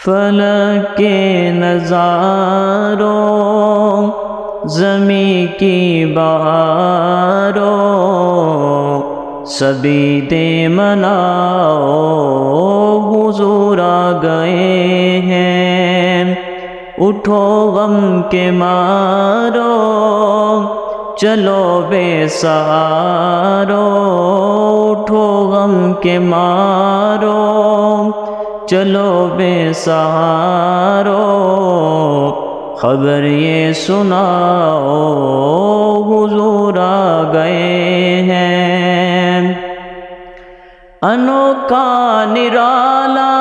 فلک کے نظاروں زمیں کی بہاروں سبھی دے مناؤ حضور آ گئے ہیں۔ اٹھو غم کے مارو چلو بے سہارو، اٹھو غم کے مارو چلو بے سہارو، خبر یہ سناؤ حضور آ گئے ہیں۔ انوکھا نرالا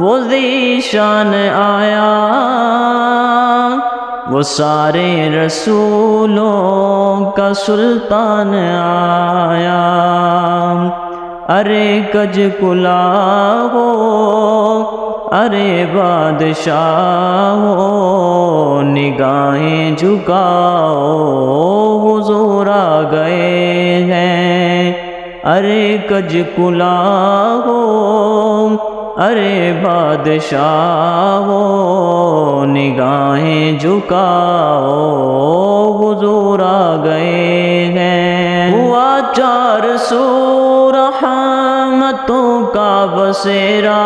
وہ ذیشان آیا، وہ سارے رسولوں کا سلطان آیا۔ ارے کج کلا ہو ارے بادشاہ ہو، نگاہیں جھکاؤ حضور آ گئے ہیں۔ ارے کج کلا ہو ارے بادشاہ ہو، نگاہیں جھکاؤ حضور آ گئے ہیں۔ ہوا 400 رحمتوں کا بسیرا،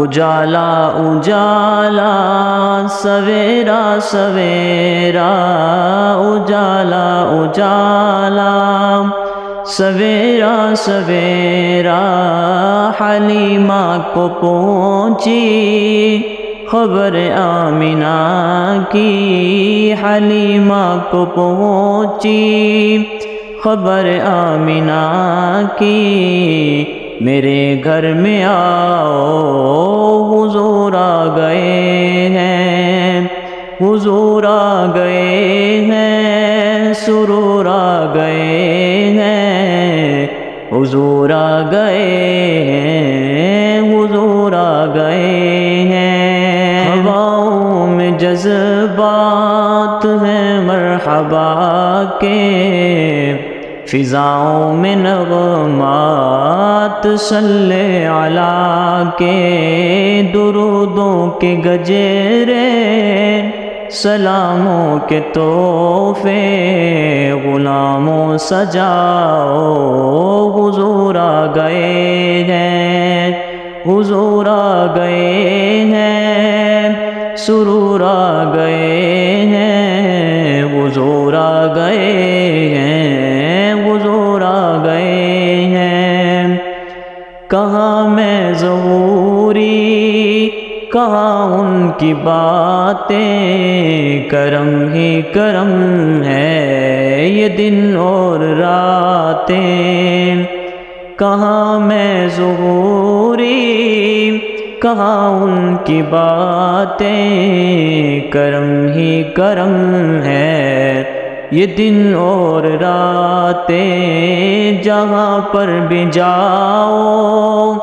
اجالا اجالا سویرا سویرا، اجالا اجالا سویرا سویرا، حلیمہ کو پہنچی خبر آمنہ کی، حلیمہ کو پہنچی خبر آمنہ کی، میرے گھر میں آؤ حضور آ گئے ہیں، حضور آ گئے ہیں، سرور آ گئے ہیں، حضور آ گئے ہیں، حضور آ گئے ہیں۔ ہواؤں میں جذبات ہیں مرحبا کے، فضاؤں میں نغمات صلی علی کے، درودوں کے گجرے سلاموں کے تحفے غلاموں سجاؤ حضور آ گئے ہیں، حضور آ گئے ہیں، سرور آ گئے ہیں، حضور آ گئے ہیں، حضور آ گئے ہیں۔ کہاں میں ظہوری کہاں ان کی باتیں، کرم ہی کرم ہے یہ دن اور راتیں، کہاں میں ظہوری کہاں ان کی باتیں، کرم ہی کرم ہے یہ دن اور راتیں، جہاں پر بھی جاؤ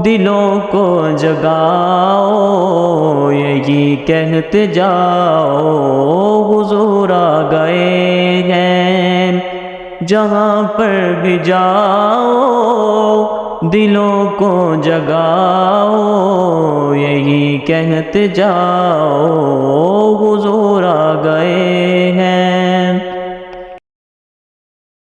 دلوں کو جگاؤ، یہی کہتے جاؤ حضور آ گئے ہیں۔ جہاں پر بھی جاؤ دلوں کو جگاؤ، یہی کہتے جاؤ حضور آ گئے